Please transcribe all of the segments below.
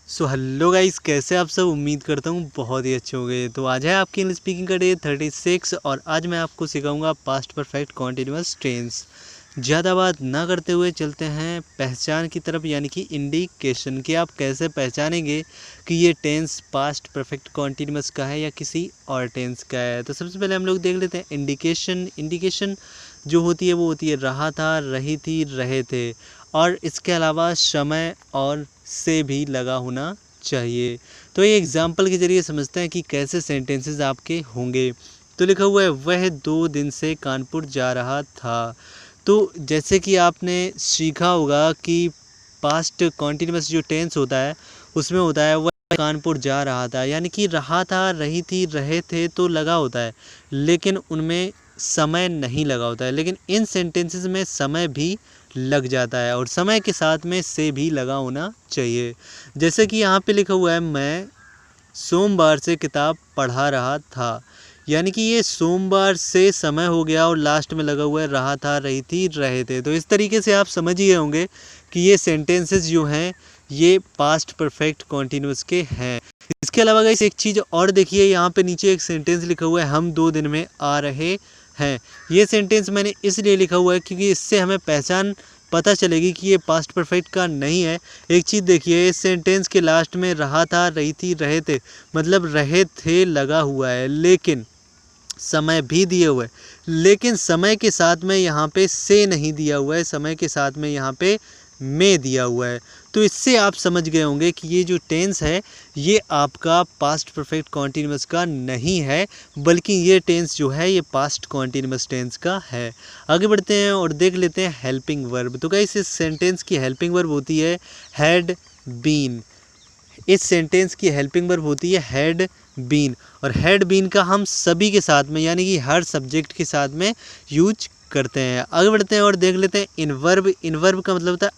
So hello guys, कैसे आप सब। उम्मीद करता हूँ बहुत ही अच्छे हो गए। तो आज है आपकी इंग्लिश स्पीकिंग का डे 36 और आज मैं आपको सिखाऊंगा पास्ट परफेक्ट कॉन्टिन्यूअस टेंस। ज़्यादा बात ना करते हुए चलते हैं पहचान की तरफ, यानी कि इंडिकेशन कि आप कैसे पहचानेंगे कि ये टेंस पास्ट परफेक्ट कॉन्टिन्यूअस का है या किसी और टेंस का है। तो सबसे पहले हम लोग देख लेते हैं इंडिकेशन। इंडिकेशन जो होती है वो होती है रहा था, रही थी, रहे थे, और इसके अलावा समय और से भी लगा होना चाहिए। तो ये एग्जाम्पल के ज़रिए समझते हैं कि कैसे सेंटेंसेस आपके होंगे। तो लिखा हुआ है वह 2 दिन से कानपुर जा रहा था। तो जैसे कि आपने सीखा होगा कि पास्ट कॉन्टिन्यूअस जो टेंस होता है उसमें होता है वह कानपुर जा रहा था, यानी कि रहा था, रही थी, रहे थे तो लगा होता है, लेकिन उनमें समय नहीं लगा होता है। लेकिन इन सेंटेंसेस में समय भी लग जाता है और समय के साथ में से भी लगा होना चाहिए। जैसे कि यहाँ पे लिखा हुआ है मैं सोमवार से किताब पढ़ा रहा था, यानी कि ये सोमवार से समय हो गया और लास्ट में लगा हुआ है रहा था, रही थी, रहे थे। तो इस तरीके से आप समझ ही गए होंगे कि ये सेंटेंसेस जो हैं ये पास्ट परफेक्ट कॉन्टिन्यूअस के हैं। इसके अलावा गाइस एक चीज़ और देखिए, यहाँ पे नीचे एक सेंटेंस लिखा हुआ है हम 2 दिन में आ रहे हैं। ये सेंटेंस मैंने इसलिए लिखा हुआ है क्योंकि इससे हमें पहचान पता चलेगी कि ये पास्ट परफेक्ट का नहीं है। एक चीज़ देखिए, इस सेंटेंस के लास्ट में रहा था, रही थी, रहे थे, मतलब रहे थे लगा हुआ है, लेकिन समय भी दिए हुए है, लेकिन समय के साथ में यहाँ पे से नहीं दिया हुआ है, समय के साथ में यहाँ पे में दिया हुआ है। तो इससे आप समझ गए होंगे कि ये जो टेंस है ये आपका पास्ट परफेक्ट कॉन्टिन्यूअस का नहीं है, बल्कि ये टेंस जो है ये पास्ट कॉन्टिन्यूअस टेंस का है। आगे बढ़ते हैं और देख लेते हैं हेल्पिंग वर्ब। तो गाइस इस सेंटेंस की हेल्पिंग वर्ब होती है हैड बीन। इस सेंटेंस की हेल्पिंग वर्ब होती है हैड बीन, और हैड बीन का हम सभी के साथ में यानी कि हर सब्जेक्ट के साथ में यूज करते हैं। आगे बढ़ते हैं और देख लेते हैं इन वर्ब। इन वर्ब का मतलब होता है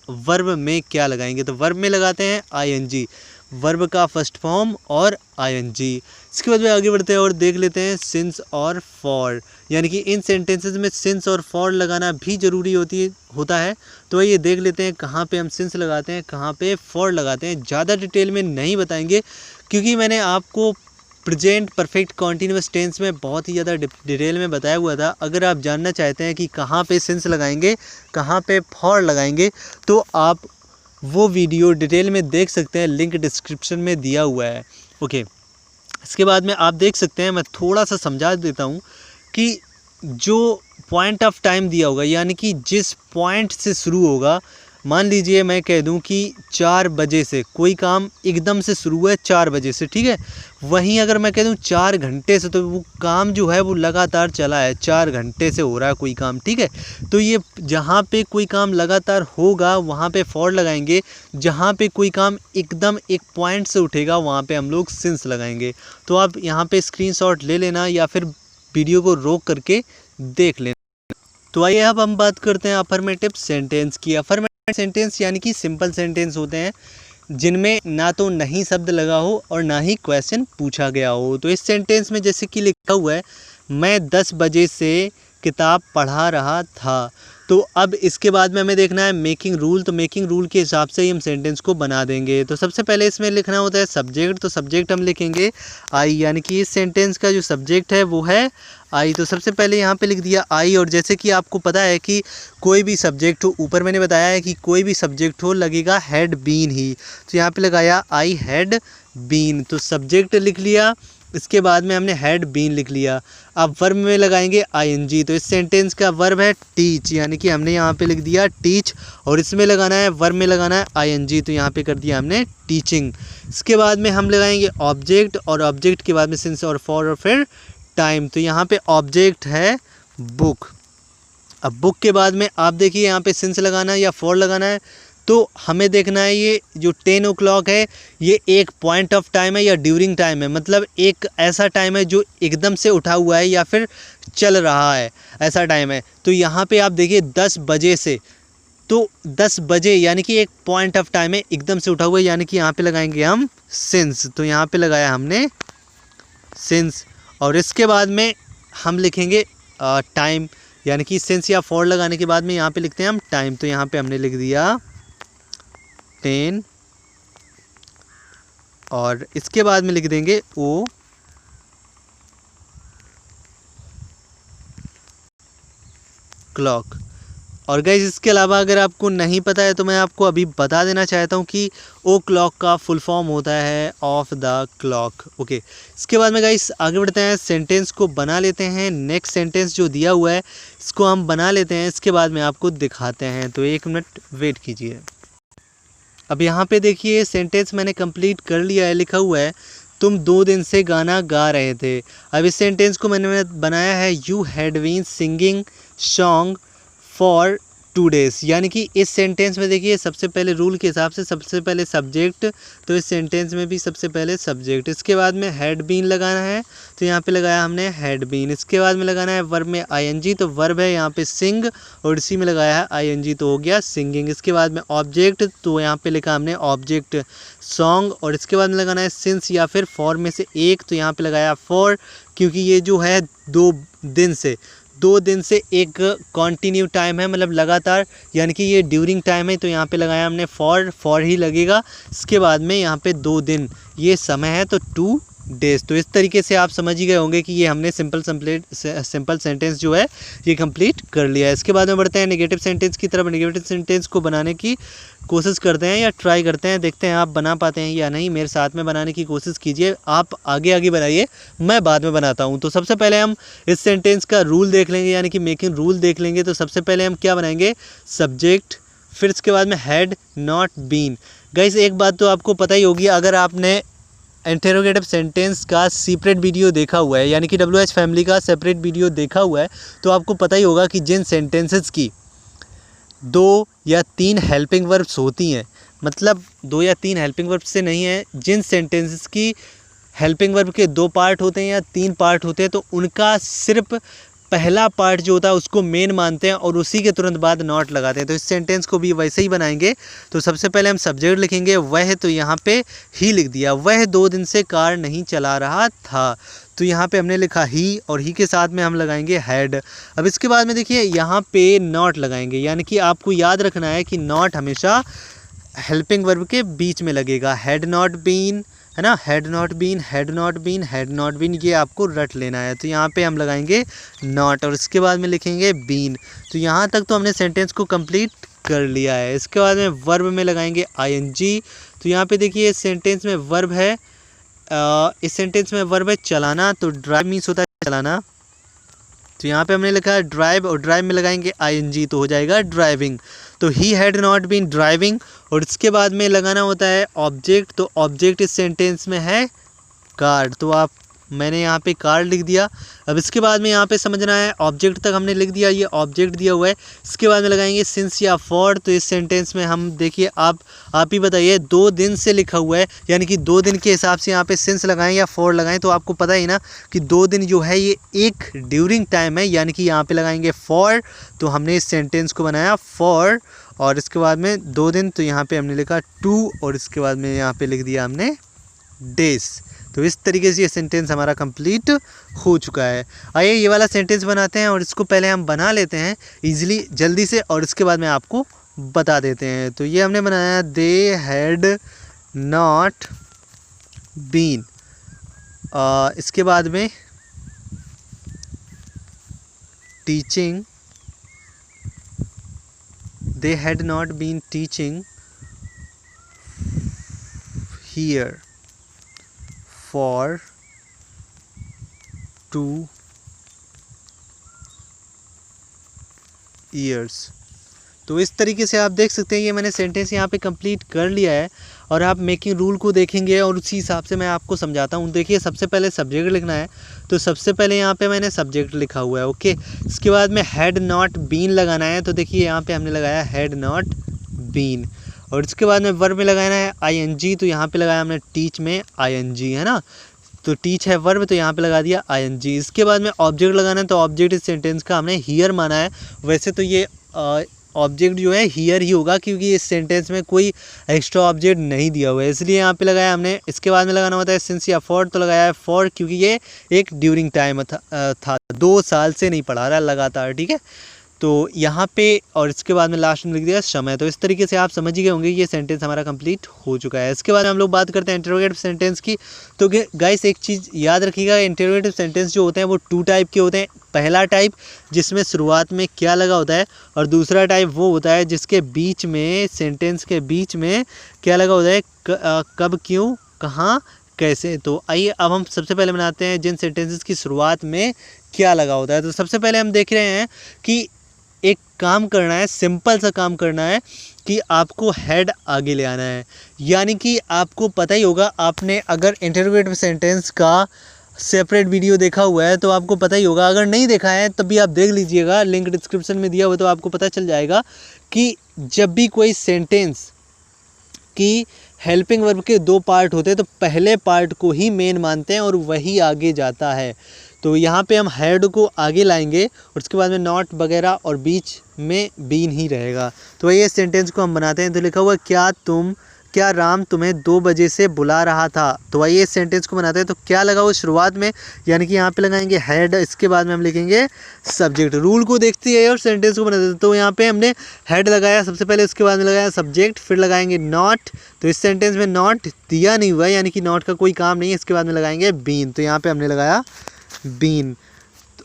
वर्ब में क्या लगाएंगे। तो वर्ब में लगाते हैं आईएनजी, वर्ब का फर्स्ट फॉर्म और आईएनजी। इसके बाद में आगे बढ़ते हैं और देख लेते हैं सिंस और फॉर, यानी कि इन सेंटेंसेस में सिंस और फॉर लगाना भी ज़रूरी होता है। तो ये देख लेते हैं कहाँ पे हम सिंस लगाते हैं, कहाँ पे फॉर लगाते हैं। ज़्यादा डिटेल में नहीं बताएंगे क्योंकि मैंने आपको प्रेजेंट परफेक्ट कॉन्टिन्यूअस टेंस में बहुत ही ज़्यादा डिटेल में बताया हुआ था। अगर आप जानना चाहते हैं कि कहाँ पे सिंस लगाएंगे, कहाँ पे फॉर लगाएंगे, तो आप वो वीडियो डिटेल में देख सकते हैं, लिंक डिस्क्रिप्शन में दिया हुआ है। ओके, इसके बाद में आप देख सकते हैं, मैं थोड़ा सा समझा देता हूँ कि जो पॉइंट ऑफ टाइम दिया होगा, यानी कि जिस पॉइंट से शुरू होगा, मान लीजिए मैं कह दूं कि 4 बजे से कोई काम एकदम से शुरू हुआ है 4 बजे से, ठीक है। वहीं अगर मैं कह दूं 4 घंटे से, तो वो काम जो है वो लगातार चला है, 4 घंटे से हो रहा है कोई काम, ठीक है। तो ये जहाँ पे कोई काम लगातार होगा वहाँ पे फॉर लगाएंगे, जहाँ पे कोई काम एकदम एक पॉइंट से उठेगा वहाँ पे हम लोग सिंस लगाएंगे। तो आप यहाँ पे स्क्रीनशॉट ले लेना या फिर वीडियो को रोक करके देख लेना। तो आइए अब हम बात करते हैं अफर्मेटिव सेंटेंस की। अफर्मेटिव सेंटेंस यानी कि सिंपल सेंटेंस होते हैं जिनमें ना तो नहीं शब्द लगा हो और ना ही क्वेश्चन पूछा गया हो। तो इस सेंटेंस में जैसे कि लिखा हुआ है मैं 10 बजे से किताब पढ़ा रहा था। तो अब इसके बाद में हमें देखना है मेकिंग रूल। तो मेकिंग रूल के हिसाब से ही हम सेंटेंस को बना देंगे। तो सबसे पहले इसमें लिखना होता है सब्जेक्ट। तो सब्जेक्ट हम लिखेंगे आई, यानी कि इस सेंटेंस का जो सब्जेक्ट है वो है आई। तो सबसे पहले यहाँ पे लिख दिया आई, और जैसे कि आपको पता है कि कोई भी सब्जेक्ट हो, ऊपर मैंने बताया है कि कोई भी सब्जेक्ट हो लगेगा हैड बीन ही, तो यहाँ पे लगाया आई हैड बीन। तो सब्जेक्ट लिख लिया, इसके बाद में हमने हैड बीन लिख लिया। अब वर्ब में लगाएंगे आईएनजी। तो इस सेंटेंस का वर्ब है टीच, यानी कि हमने यहाँ पे लिख दिया टीच, और इसमें लगाना है वर्ब में लगाना है आईएनजी, तो यहाँ पे कर दिया हमने टीचिंग। इसके बाद में हम लगाएंगे ऑब्जेक्ट, और ऑब्जेक्ट के बाद में सिंस और फॉर और फिर टाइम। तो यहाँ पे ऑब्जेक्ट है बुक। अब बुक के बाद में आप देखिए यहाँ पे सिंस लगाना है या फॉर लगाना है। तो हमें देखना है ये जो 10 o'clock है ये एक पॉइंट ऑफ टाइम है या ड्यूरिंग टाइम है, मतलब एक ऐसा टाइम है जो एकदम से उठा हुआ है या फिर चल रहा है, ऐसा टाइम है। तो यहाँ पे आप देखिए 10 बजे से, तो 10 बजे यानी कि एक पॉइंट ऑफ टाइम है, एकदम से उठा हुआ है, यानी कि यहाँ पे लगाएंगे हम सिंस। तो यहाँ पे लगाया हमने सिंस, और इसके बाद में हम लिखेंगे टाइम, यानी कि सिंस या फॉर लगाने के बाद में यहाँ पे लिखते हैं हम टाइम। तो यहाँ पे हमने लिख दिया 10 और इसके बाद में लिख देंगे ओ क्लॉक। और गाइज इसके अलावा अगर आपको नहीं पता है तो मैं आपको अभी बता देना चाहता हूँ कि ओ क्लॉक का फुल फॉर्म होता है ऑफ द क्लॉक। ओके, इसके बाद में गाइज आगे बढ़ते हैं, सेंटेंस को बना लेते हैं। नेक्स्ट सेंटेंस जो दिया हुआ है इसको हम बना लेते हैं, इसके बाद में आपको दिखाते हैं, तो 1 मिनट वेट कीजिए। अब यहाँ पे देखिए सेंटेंस मैंने कंप्लीट कर लिया है, लिखा हुआ है तुम 2 दिन से गाना गा रहे थे। अब इस सेंटेंस को मैंने बनाया है you had been singing song for 2 days, यानी कि इस सेंटेंस में देखिए सबसे पहले रूल के हिसाब से सबसे पहले सब्जेक्ट, तो इस सेंटेंस में भी सबसे पहले सब्जेक्ट, इसके बाद में हैड बीन लगाना है तो यहाँ पे लगाया हमने हैड बीन। इसके बाद में लगाना है वर्ब में आईएनजी, तो वर्ब है यहाँ पे सिंग और इसी में लगाया है आईएनजी तो हो गया सिंगिंग। इसके बाद में ऑब्जेक्ट, तो यहाँ पे लिखा हमने ऑब्जेक्ट सॉन्ग, और इसके बाद में लगाना है सिंस या फिर फॉर में से एक, तो यहाँ पे लगाया फॉर, क्योंकि ये जो है 2 दिन से एक कॉन्टिन्यू टाइम है, मतलब लगातार, यानी कि ये ड्यूरिंग टाइम है, तो यहाँ पे लगाया हमने फॉर ही लगेगा। इसके बाद में यहाँ पे 2 दिन ये समय है तो 2 days। तो इस तरीके से आप समझ ही गए होंगे कि ये हमने सिंपल सेंटेंस जो है ये कंप्लीट कर लिया है। इसके बाद में बढ़ते हैं नेगेटिव सेंटेंस की तरफ। नेगेटिव सेंटेंस को बनाने की कोशिश करते हैं या ट्राई करते हैं, देखते हैं आप बना पाते हैं या नहीं। मेरे साथ में बनाने की कोशिश कीजिए, आप आगे बनाइए, मैं बाद में बनाता हूं। तो सबसे पहले हम इस सेंटेंस का रूल देख लेंगे, यानी कि मेकिंग रूल देख लेंगे। तो सबसे पहले हम क्या बनाएंगे, सब्जेक्ट, फिर इसके बाद में हैड नॉट बीन। गाइस एक बात तो आपको पता ही होगी, अगर आपने इंटरोगेटिव सेंटेंस का सेपरेट वीडियो देखा हुआ है, यानी कि WH फैमिली का सेपरेट वीडियो देखा हुआ है, तो आपको पता ही होगा कि जिन सेंटेंसेस की 2 या 3 हेल्पिंग वर्ब्स होती हैं, मतलब 2 या 3 हेल्पिंग वर्ब से नहीं है, जिन सेंटेंसेस की हेल्पिंग वर्ब के 2 पार्ट होते हैं या 3 पार्ट होते हैं, तो उनका सिर्फ पहला पार्ट जो होता है उसको मेन मानते हैं और उसी के तुरंत बाद नॉट लगाते हैं। तो इस सेंटेंस को भी वैसे ही बनाएंगे। तो सबसे पहले हम सब्जेक्ट लिखेंगे वह, तो यहाँ पे ही लिख दिया, वह 2 दिन से कार नहीं चला रहा था, तो यहाँ पे हमने लिखा ही, और ही के साथ में हम लगाएंगे हैड। अब इसके बाद में देखिए यहाँ पे नॉट लगाएंगे, यानी कि आपको याद रखना है कि नॉट हमेशा हेल्पिंग वर्ब के बीच में लगेगा। हैड नॉट बीन, है ना, had not been, had not been, had not been, ये आपको रट लेना है। तो यहाँ पे हम लगाएंगे नॉट और इसके बाद में लिखेंगे बीन। तो यहाँ तक तो हमने सेंटेंस को कंप्लीट कर लिया है। इसके बाद में वर्ब में लगाएंगे आईएनजी। तो यहाँ पे देखिए इस सेंटेंस में वर्ब है, इस सेंटेंस में वर्ब है चलाना, तो ड्राइव मीन्स होता है चलाना, तो यहाँ पे हमने लिखा है ड्राइव और ड्राइव में लगाएंगे आईएनजी तो हो जाएगा ड्राइविंग। तो he had not been driving, और इसके बाद में लगाना होता है ऑब्जेक्ट, तो ऑब्जेक्ट इस सेंटेंस में है कार, तो मैंने यहाँ पे कार लिख दिया। अब इसके बाद में यहाँ पे समझना है, ऑब्जेक्ट तक हमने लिख दिया, ये ऑब्जेक्ट दिया हुआ है। इसके बाद में लगाएंगे सिंस या फॉर, तो इस सेंटेंस में हम देखिए आप ही बताइए, 2 दिन से लिखा हुआ है, यानी कि 2 दिन के हिसाब से यहाँ पे सिंस लगाएं या फॉर लगाएं, तो आपको पता ही ना कि 2 दिन जो है ये एक ड्यूरिंग टाइम है, यानी कि यहाँ पे लगाएंगे फॉर। तो हमने इस सेंटेंस को बनाया फॉर, और इसके बाद में 2 दिन, तो यहाँ पे हमने लिखा 2, और इसके बाद में यहाँ पे लिख दिया हमने डेज। तो इस तरीके से ये सेंटेंस हमारा कंप्लीट हो चुका है। आइए ये वाला सेंटेंस बनाते हैं, और इसको पहले हम बना लेते हैं इजीली जल्दी से, और इसके बाद में आपको बता देते हैं। तो ये हमने बनाया, दे हैड नॉट बीन, इसके बाद में teaching, they had not been teaching here for 2 years। तो इस तरीके से आप देख सकते हैं ये मैंने सेंटेंस यहाँ पे कंप्लीट कर लिया है, और आप मेकिंग रूल को देखेंगे और उसी हिसाब से मैं आपको समझाता हूँ। देखिए सबसे पहले सब्जेक्ट लिखना है, तो सबसे पहले यहाँ पे मैंने सब्जेक्ट लिखा हुआ है, ओके। इसके बाद में हैड नॉट बीन लगाना है, तो देखिए यहाँ पे हमने लगाया हैड नॉट बीन, और इसके बाद में वर्ब में लगाना है आईएनजी, तो यहाँ पे लगाया हमने टीच में आईएनजी, है ना, तो टीच है वर्ब, तो यहाँ पे लगा दिया आईएनजी। इसके बाद में ऑब्जेक्ट लगाना है, तो ऑब्जेक्ट इस सेंटेंस का हमने हियर माना है। वैसे तो ये ऑब्जेक्ट जो है हियर ही होगा, क्योंकि इस सेंटेंस में कोई एक्स्ट्रा ऑब्जेक्ट नहीं दिया हुआ है, इसलिए यहाँ पे लगाया हमने। इसके बाद में लगाना होता है सिंस या फॉर, तो लगाया है फॉर, क्योंकि ये एक ड्यूरिंग टाइम था 2 साल से नहीं पढ़ा रहा लगातार, ठीक है। तो यहाँ पे और इसके बाद में लास्ट में लिख दिया समय। तो इस तरीके से आप समझ ही गए होंगे ये सेंटेंस हमारा कंप्लीट हो चुका है। इसके बाद हम लोग बात करते हैं इंटरोगेटिव सेंटेंस की। तो गाइस एक चीज़ याद रखिएगा, इंटरोगेटिव सेंटेंस जो होते हैं वो 2 टाइप के होते हैं। पहला टाइप जिसमें शुरुआत में क्या लगा होता है, और दूसरा टाइप वो होता है जिसके बीच में, सेंटेंस के बीच में क्या लगा होता है, कब, क्यों, कहाँ, कैसे। तो आइए अब हम सबसे पहले बनाते हैं जिन सेंटेंसेस की शुरुआत में क्या लगा होता है। तो सबसे पहले हम देख रहे हैं कि एक काम करना है, सिंपल सा काम करना है कि आपको हेड आगे ले आना है। यानी कि आपको पता ही होगा, आपने अगर इंटरोगेटिव सेंटेंस का सेपरेट वीडियो देखा हुआ है तो आपको पता ही होगा, अगर नहीं देखा है तब भी आप देख लीजिएगा, लिंक डिस्क्रिप्शन में दिया हुआ, तो आपको पता चल जाएगा कि जब भी कोई सेंटेंस की हेल्पिंग वर्ब के 2 पार्ट होते हैं तो पहले पार्ट को ही मेन मानते हैं और वही आगे जाता है। तो यहाँ पे हम हेड को आगे लाएंगे और उसके बाद में नॉट वगैरह और बीच में बीन ही रहेगा। तो ये सेंटेंस को हम बनाते हैं। तो लिखा हुआ क्या राम तुम्हें 2 बजे से बुला रहा था। तो आइए इस सेंटेंस को बनाते हैं। तो क्या लगा हुआ शुरुआत में, यानी कि यहाँ पे लगाएंगे हेड, इसके बाद में हम लिखेंगे सब्जेक्ट। रूल को देखते हैं और सेंटेंस को बनाते हैं। तो यहाँ पे हमने हेड लगाया सबसे पहले, उसके बाद में लगाया सब्जेक्ट, फिर लगाएंगे नॉट। तो इस सेंटेंस में नॉट दिया नहीं हुआ है, यानी कि नॉट का कोई काम नहीं है। इसके बाद में लगाएंगे बीन, तो यहाँ पर हमने लगाया बीन।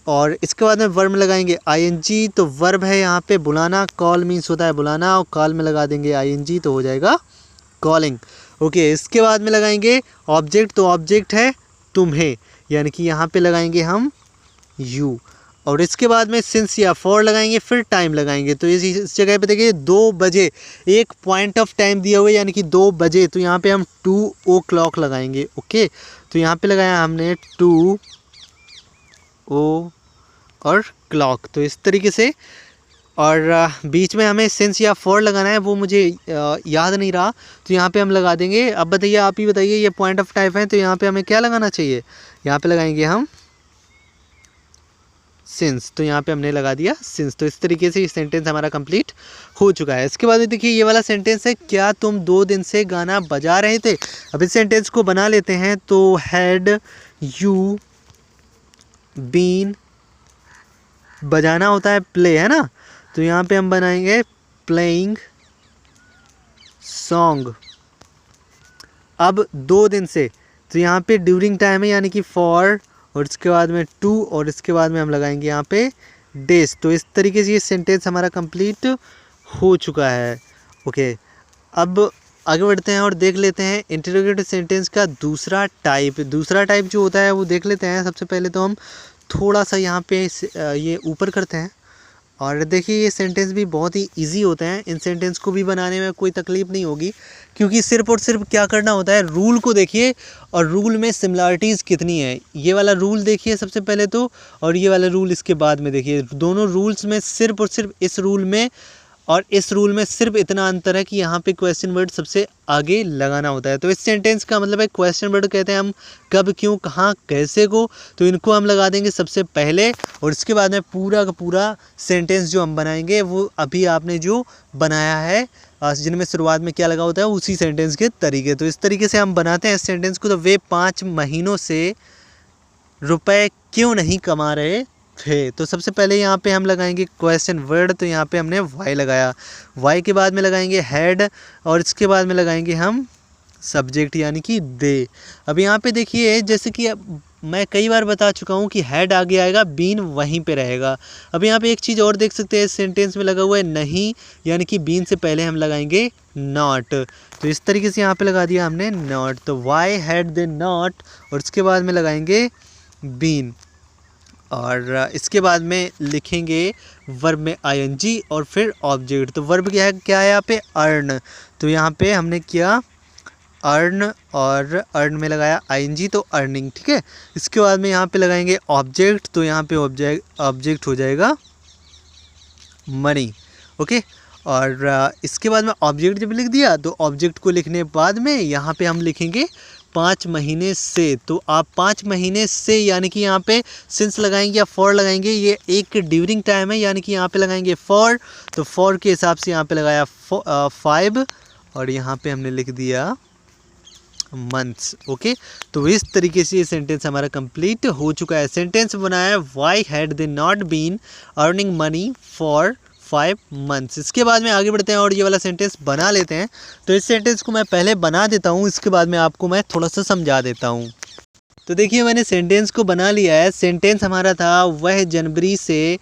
और इसके बाद में वर्ब में लगाएंगे आईएनजी। तो वर्ब है यहाँ पे बुलाना, कॉल मीन्स होता है बुलाना, और कॉल में लगा देंगे आईएनजी तो हो जाएगा कॉलिंग। ओके, इसके बाद में लगाएंगे ऑब्जेक्ट। तो ऑब्जेक्ट है तुम्हें, यानी कि यहाँ पे लगाएंगे हम यू। और इसके बाद में सिंस या फॉर लगाएंगे, फिर टाइम लगाएंगे। तो इस जगह पे देखिए 2 बजे, एक पॉइंट ऑफ टाइम दिया हुआ है, यानी कि 2 बजे। तो यहाँ पे हम 2 o'clock लगाएंगे। ओके, तो यहाँ पे लगाया हमने 2 ओ और क्लॉक। तो इस तरीके से, और बीच में हमें सिंस या फॉर लगाना है, वो मुझे याद नहीं रहा, तो यहाँ पे हम लगा देंगे। अब बताइए, आप ही बताइए, ये पॉइंट ऑफ टाइम है तो यहाँ पे हमें क्या लगाना चाहिए, यहाँ पे लगाएंगे हम सिंस। तो यहाँ पे हमने लगा दिया सिंस। तो इस तरीके से ये सेंटेंस हमारा कंप्लीट हो चुका है। इसके बाद में देखिए ये वाला सेंटेंस है, क्या तुम 2 दिन से गाना बजा रहे थे। अब इस सेंटेंस को बना लेते हैं। तो हैड यू बीन, बजाना होता है प्ले, है ना। तो यहाँ पे हम बनाएंगे प्लेइंग सॉन्ग। अब 2 दिन से, तो यहाँ पे ड्यूरिंग टाइम है, यानी कि फॉर, और इसके बाद में 2, और इसके बाद में हम लगाएंगे यहाँ पे डेज। तो इस तरीके से ये सेंटेंस हमारा कंप्लीट हो चुका है। ओके, अब आगे बढ़ते हैं और देख लेते हैं इंटरोगेटिव सेंटेंस का दूसरा टाइप। दूसरा टाइप जो होता है वो देख लेते हैं। सबसे पहले तो हम थोड़ा सा यहाँ पे ये ऊपर करते हैं, और देखिए ये सेंटेंस भी बहुत ही इजी होते हैं। इन सेंटेंस को भी बनाने में कोई तकलीफ़ नहीं होगी, क्योंकि सिर्फ और सिर्फ क्या करना होता है, रूल को देखिए और रूल में सिमिलरिटीज़ कितनी है। ये वाला रूल देखिए सबसे पहले तो, और ये वाला रूल इसके बाद में देखिए। दोनों रूल्स में सिर्फ और सिर्फ इस रूल में और इस रूल में सिर्फ इतना अंतर है कि यहाँ पे क्वेश्चन वर्ड सबसे आगे लगाना होता है। तो इस सेंटेंस का मतलब है क्वेश्चन वर्ड कहते हैं हम कब, क्यों, कहाँ, कैसे को। तो इनको हम लगा देंगे सबसे पहले, और इसके बाद में पूरा का पूरा सेंटेंस जो हम बनाएंगे वो अभी आपने जो बनाया है जिनमें शुरुआत में क्या लगा होता है उसी सेंटेंस के तरीके। तो इस तरीके से हम बनाते हैं इस सेंटेंस को। तो वे 5 महीनों से रुपए क्यों नहीं कमा रहे थे। तो सबसे पहले यहाँ पे हम लगाएंगे क्वेश्चन वर्ड। तो यहाँ पे हमने वाई लगाया, वाई के बाद में लगाएंगे हेड, और इसके बाद में लगाएंगे हम सब्जेक्ट, यानी कि दे। अब यहाँ पे देखिए, जैसे कि मैं कई बार बता चुका हूँ कि हेड आगे आएगा, बीन वहीं पे रहेगा। अब यहाँ पे एक चीज़ और देख सकते हैं, इस सेंटेंस में लगा हुआ है नहीं, यानी कि बीन से पहले हम लगाएंगे नॉट। तो इस तरीके से यहाँ पे लगा दिया हमने नॉट। तो वाई हैड दे नॉट, और इसके बाद में लगाएंगे बीन, और इसके बाद में लिखेंगे वर्ब में आईएनजी और फिर ऑब्जेक्ट। तो वर्ब क्या है यहाँ पे, अर्न। तो यहाँ पे हमने किया अर्न, और अर्न में लगाया आईएनजी, तो अर्निंग, ठीक है। इसके बाद में यहाँ पे लगाएंगे ऑब्जेक्ट। तो यहाँ पे ऑब्जेक्ट हो जाएगा मनी। ओके, और इसके बाद में ऑब्जेक्ट जब लिख दिया, तो ऑब्जेक्ट को लिखने के बाद में यहाँ पे हम लिखेंगे 5 महीने से। तो आप 5 महीने से, यानी कि यहाँ पे सिंस लगाएंगे या फॉर लगाएंगे। ये एक ड्यूरिंग टाइम है, यानी कि यहाँ पे लगाएंगे फॉर। तो फॉर के हिसाब से यहाँ पे लगाया 5, और यहाँ पे हमने लिख दिया मंथ्स। ओके, तो इस तरीके से ये सेंटेंस हमारा कंप्लीट हो चुका है। सेंटेंस बनाया है why had they not been earning money for 5 months. इसके बाद में आगे बढ़ते हैं और ये वाला सेंटेंस बना लेते हैं। तो इस सेंटेंस को मैं पहले बना देता हूँ, इसके बाद में आपको मैं थोड़ा सा समझा देता हूँ। तो देखिए मैंने सेंटेंस को बना लिया है। सेंटेंस हमारा था वह जनवरी से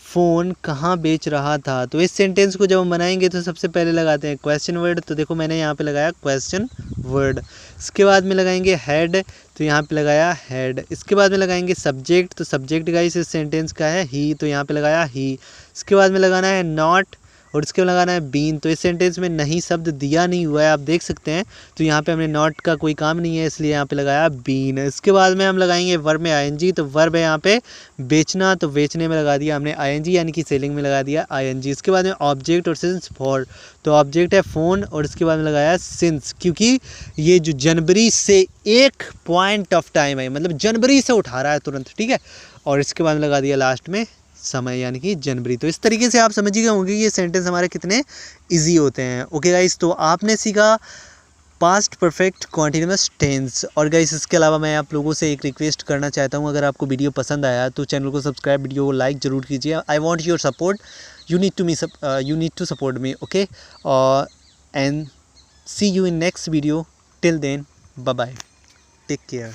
फ़ोन कहाँ बेच रहा था। तो इस सेंटेंस को जब हम बनाएंगे तो सबसे पहले लगाते हैं क्वेश्चन वर्ड। तो देखो मैंने यहाँ पे लगाया क्वेश्चन वर्ड। इसके बाद में लगाएंगे हैड, तो यहाँ पे लगाया हैड। इसके बाद में लगाएंगे सब्जेक्ट, तो सब्जेक्ट गाइस इस सेंटेंस का है ही, तो यहाँ पे लगाया ही। इसके बाद में लगाना है नॉट और इसके बाद लगाना है बीन। तो इस सेंटेंस में नहीं शब्द दिया नहीं हुआ है, आप देख सकते हैं। तो यहाँ पे हमने नॉट का कोई काम नहीं है, इसलिए यहाँ पे लगाया बीन। इसके बाद में हम लगाएंगे वर्ब में आईएनजी। तो वर्ब है यहाँ पे बेचना, तो बेचने में लगा दिया हमने आईएनजी, यानी कि सेलिंग में लगा दिया आईएनजी। इसके बाद में ऑब्जेक्ट और सिंस फॉर, तो ऑब्जेक्ट है फ़ोन और इसके बाद में लगाया सिंस, क्योंकि ये जो जनवरी से एक पॉइंट ऑफ टाइम है, मतलब जनवरी से उठा रहा है तुरंत, ठीक है। और इसके बाद में लगा दिया लास्ट में समय, यानी कि जनवरी। तो इस तरीके से आप समझ गए होंगे कि ये सेंटेंस हमारे कितने इजी होते हैं। ओके गाइस, तो आपने सीखा पास्ट परफेक्ट कॉन्टिन्यूअस टेंस। और गाइस इसके अलावा मैं आप लोगों से एक रिक्वेस्ट करना चाहता हूँ, अगर आपको वीडियो पसंद आया तो चैनल को सब्सक्राइब, वीडियो को लाइक ज़रूर कीजिए। I want your support, you need to support me. Okay, and see you in next video. Till then, bye bye, take care.